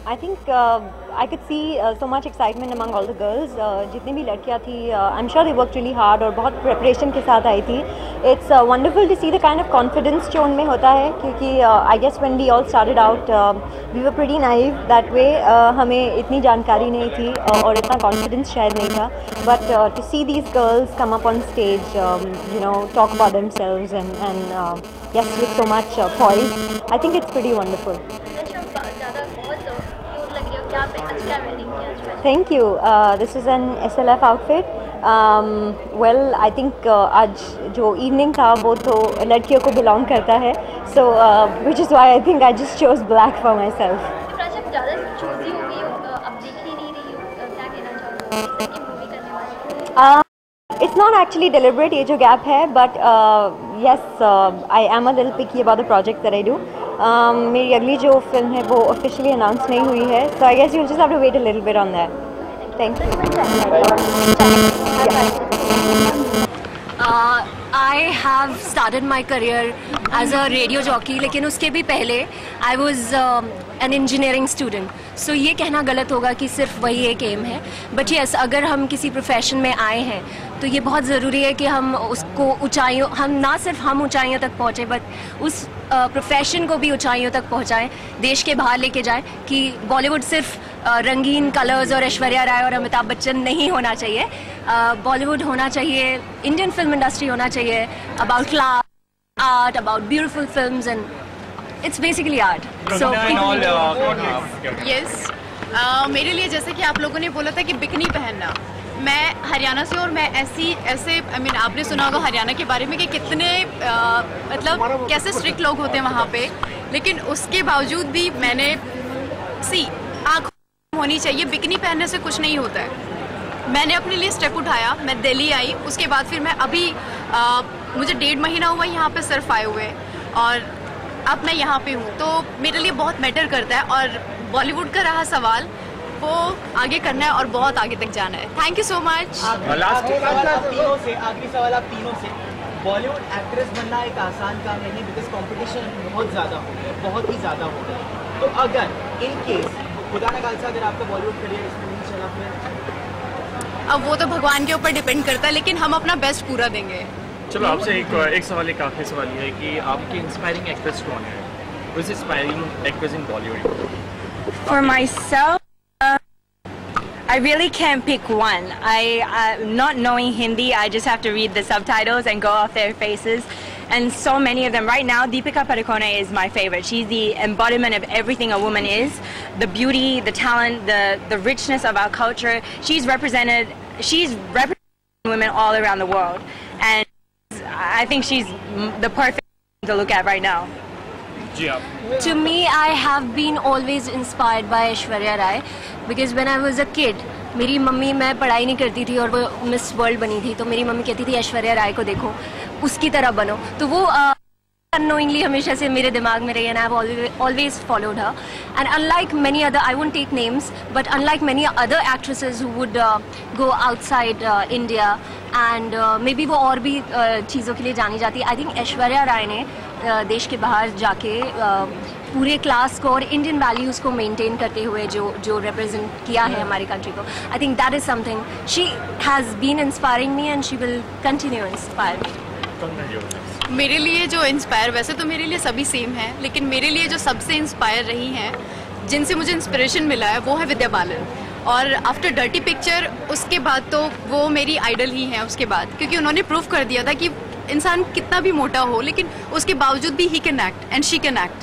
I think I could see so much excitement among all the girls. जितनी भी लड़कियाँ थी, I'm sure they worked really hard और बहुत preparation के साथ आई थी. It's wonderful to see the kind of confidence जो उनमें होता है, क्योंकि I guess when we all started out, we were pretty naive that way. हमें इतनी जानकारी नहीं थी और इतना confidence शायद नहीं था. But to see these girls come up on stage, talk about themselves and yes, with so much poise, I think it's pretty wonderful. Thank you. This is an SLF outfit. Well, I think आज जो evening था वो तो लड़कियों को belong करता है. So which is why I think I just chose black for myself. ज़्यादा चूज़ी हो गई हो, अब देख ही नहीं रही हो, क्या कहना चाहोगे कि मूवी करने वाली? It's not actually deliberate ये जो gap है, but yes, I am a little picky about the project that I do. मेरी अगली जो फिल्म है वो officially announced नहीं हुई है, so I guess you'll just have to wait a little bit on that. Thank you. I have started my career as a radio jockey, लेकिन उसके भी पहले I was an engineering student. So ये कहना गलत होगा कि सिर्फ वही एक एम है. But yes, अगर हम किसी प्रोफेशन में आए हैं तो ये बहुत ज़रूरी है कि हम उसको ऊंचाइयों, हम ना सिर्फ हम ऊंचाइयों तक पहुँचें, बट उस प्रोफेशन को भी ऊंचाइयों तक पहुँचाएं, देश के बाहर लेके जाएं. कि बॉलीवुड सिर्फ रंगीन कलर्स और ऐश्वर्या राय और अमिताभ बच्चन नहीं होना चाहिए. बॉलीवुड होना चाहिए, इंडियन फिल्म इंडस्ट्री होना चाहिए about class, art, about beautiful films, and it's basically art. So yes, मेरे लिए जैसे कि आप लोगों ने बोला था कि बिकनी पहनना, मैं हरियाणा से और मैं ऐसे आपने सुना होगा हरियाणा के बारे में कि कितने मतलब कैसे स्ट्रिक्ट लोग होते हैं वहाँ पे, लेकिन उसके बावजूद भी मैंने आँख होनी चाहिए, बिकनी पहनने से कुछ नहीं होता है. मैंने अपने लिए स्टेप उठाया, मैं दिल्ली आई, उसके बाद फिर मैं अभी मुझे 1.5 महीना हुआ यहाँ पे सिर्फ आए हुए, और अब मैं यहाँ पे हूँ, तो मेरे लिए बहुत मैटर करता है. और बॉलीवुड का रहा सवाल, वो आगे करना है और बहुत आगे तक जाना है. Thank you so much. आखिरी सवाल आप तीनों से, बॉलीवुड एक्ट्रेस बनना एक आसान काम नहीं, बिकॉज कंपटीशन बहुत ज़्यादा हो गया, बहुत ही ज़्यादा हो गया. तो अगर इन केस खुदा न खास्ता अगर आपका बॉलीवुड करियर इसमें नहीं चला, फिर अब वो तो भगवान के ऊपर डिपेंड करता है, लेकिन हम अपना बेस्ट पूरा देंगे. चलो आपसे एक सवाल, एक आखिरी सवाल ये है कि आपकी इंस्पायरिंग एक्ट्रेस कौन है? Who is inspiring actress in Bollywood? For myself, I really can't pick one. Not knowing Hindi, I just have to read the subtitles and go off their faces. And so many of them. Right now, Deepika Padukone is my favorite. She's the embodiment of everything a woman is. The beauty, the talent, the richness of our culture. She's represented women all around the world. And I think she's the perfect to look at right now. To me, I have been always inspired by Aishwarya Rai, because when I was a kid, मेरी mummy, मैं पढ़ाई नहीं करती थी और वो miss world बनी थी, तो मेरी मम्मी कहती थी ऐश्वर्या राय को देखो, उसकी तरह बनो. तो वो unknowingly हमेशा से मेरे दिमाग में रही, and I've always followed her. And unlike many other, I won't take names, but unlike many other actresses who would go outside India and maybe वो और भी चीज़ों के लिए जानी जाती, I think ऐश्वर्या राय ने देश के बाहर जाके पूरे क्लास को और इंडियन वैल्यूज़ को मेंटेन करते हुए जो रिप्रेजेंट किया है हमारी कंट्री को, I think that is something. She has been inspiring me and she will continue inspire me. मेरे लिए जो इंस्पायर, वैसे तो मेरे लिए सभी सेम है, लेकिन मेरे लिए जो सबसे इंस्पायर रही हैं, जिनसे मुझे इंस्पिरेशन मिला है, वो है विद्या बालन. और आफ्टर डर्टी पिक्चर उसके बाद तो वो मेरी आइडल ही हैं उसके बाद, क्योंकि उन्होंने प्रूव कर दिया था कि इंसान कितना भी मोटा हो, लेकिन उसके बावजूद भी he can act and she can act.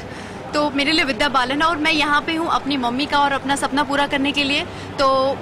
तो मेरे लिए विद्या बालन है, और मैं यहाँ पे हूँ अपनी मम्मी का और अपना सपना पूरा करने के लिए. तो